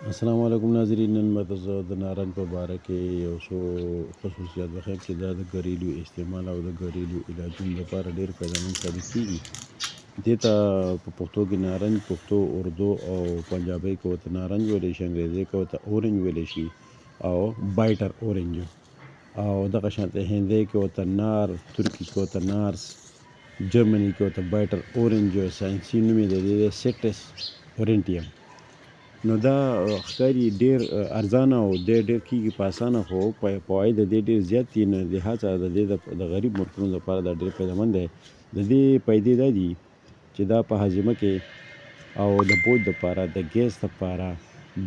السلام علیکم ناظرین. نن به زه د نارنج په باره کې یو څو خصوصیات وښیم چې دا د ګریلو استعمال او د ګریلو علاجونو لپاره ډېر فایدهمند ثابت کیږي. دې ته په پښتو کې نارنج، پښتو، اردو او پنجابۍ کې ورته نارنج ویلی شي، انګریزي کې ورته اورنج ویلی شي او بایټر اورنج، او دغه شانته هندۍ کې ورته نار، ترکي کې ورته نارس، جرمني کې ورته بایټر اورنج، ساینسي نوم یې د دې سیکټس اورنټیم. نو دا ښکاري ډېر ارزانه او ډېر کېږي په اسانه، خو فواید د دې ډېر زیات دي. نو لهٰذا د دې د غریب ملکونو لپاره دا ډېر فایدهمند دی. د دې فایدې دا دي چې دا په هاضمه کې او د بوج دپاره، د ګیس دپاره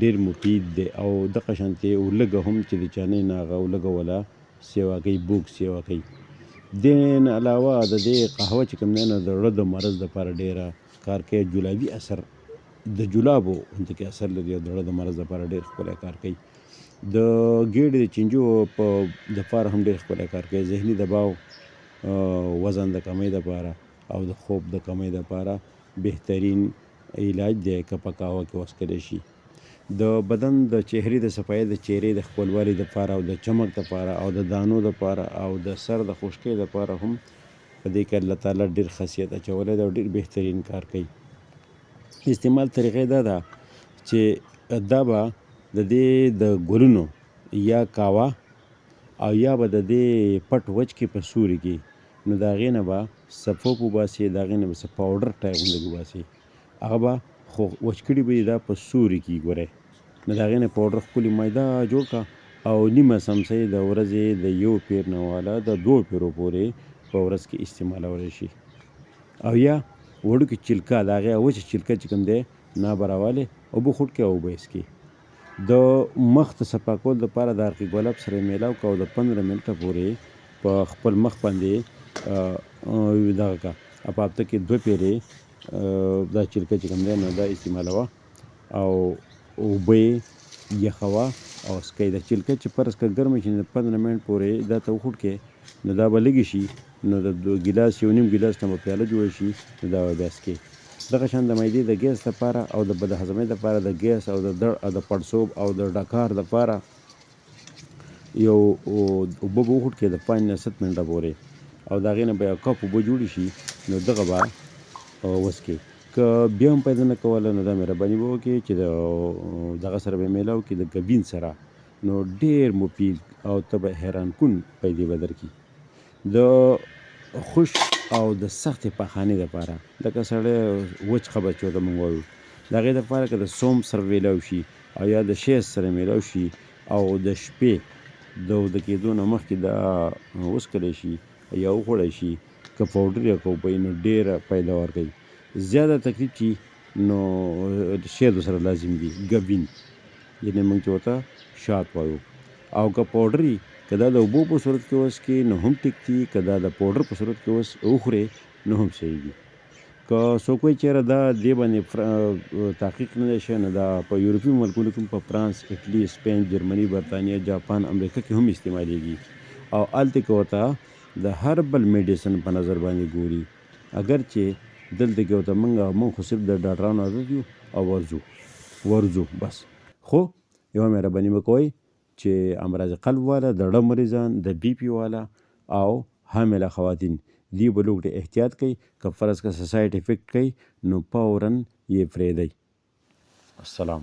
ډېر مفید دی، او دغه شانتې ولږه هم چې د چا نه وي نو هغه ولږه وله سیوا کوي، بوږ سیوا کوي. دې نه علاوه د دې قهوه چې کوم دی نو د زړه د مرض دپاره ډېره کار کوي. جلابي اثر د جلابو ځکه اثر لري او د زړه د مرض لپاره ډېر ښکلی کار کوي. د ګېډې د چینجو په دپاره هم ډېر ښکلی کار کوي. ذهني دباو، وزن د کمۍ دپاره او د خوب د کمۍ دپاره بهترین علاج دی که په قهوه کې وڅښلی شي. د بدن د چهرې د صفایۍ، د چهرې د ښکلوالي دپاره او د چمک دپاره او د دانو دپاره او د سر د خشکۍ دپاره هم په دې کې الله تعالی ډېر خاصیت اچولی دی او ډېر بهترین کار کوي. استعمال طریقه دا ده چې دا به د دې د ګلونو یا کاوه او یا به د دې پټ وچ کې په سوري کې، نو د هغې نه به صفوف وباسې، د هغې نه به څه پاوډر ټایپ غوندې وباسې، هغه به خو وچ کړي به یې دا په سوري کې ګورئ، نو د هغې نه پاوډر ښکلي میده جوړ کړه او نیمه سمڅۍ د ورځې د یو پیر نه واله د 2 پیرو پورې په ورځ کې استعمالولی شي. او یا وړوکې چلکه د هغې وچه چلکه چې کوم دی نه به راوالې اوبه خوټ کړې او اوبه یې څښې. د مخ د صفا کولو دپاره د عرق ګلاب سره یې میلاو کړه او د 15 منټه پورې په خپل مخ باندې دغه کړه، په هفته کې 2 پیرې دا چلکه چې کوم دی نو دا استعمالوه او اوبه یې یخوه او څښئ. دا چلکه چې فرض کړه ګرمه شي نو 15 منټ پورې دا ته وخوټ کړې، نو دا به لږې شي، نو د ګیلاس یو نیم ګیلاس نه به پیاله جوړه شي، نو دا به بیا څښې. دغه شان د معدې د ګیس دپاره او د بدهضمۍ دپاره، د ګیس او د دړ او د پړسوب او د ډکار دپاره یو اوبه به وخوټ کړې د 5 نه 7 منټه پورې، او د هغې نه به یو کپ اوبه جوړې شي، نو دغه به وڅښې. که بیا هم پیدا نه کوله نو دا مهرباني به وکړې چې د دغه سره به یې میلاو کړي د ګبین سره، نو ډېر مفید او ته به حیران کن پیدې به درکړي. د خشک او د سختې پخانې دپاره، لکه سړی وچ قبض چې ورته موږ وایو، د هغې دپاره که د سوم سره میلاو شي او یا د شیز سره میلاو شي او د شپې د وده کېدو نه مخکې دا وڅښلی شي یا وخوړی شي، که پاوډر یا که اوبه یې، نو ډېره فایده ورکوي. زیاته تکلیف چې نو شید ورسره لازم دي، ګبین یعنې موږ چې ورته شات وایو، او که پاوډر وي، که دا د اوبو په صورت کې وڅښې نو هم ټیک دي، که دا د پاوډر په صورت کې وخورې نو هم صحیح دي. که څوک وایي چېرې دا دې باندې تحقیق نه دی شوی، نو دا په یورپي ملکونو کې په فرانس، اټلي، سپین، جرمني، برطانیه، جاپان، امریکا کې هم استعمالیږي، او هلته کې ورته د هربل میډیسن په نظر باندې ګوري، اگر چې دلته کې ورته موږ خو صرف د ډاکټرانو عادت یو او ورځو بس. خو یوه مهرباني به کوئ چې امراض قلب والا، د زړه مریضان، د بي پي والا او حامله خواتین دې به لږ احتیاط کوي. که فرض کړه سایډ افیکټ کوي نو فوراً یې پرېږدئ. السلام.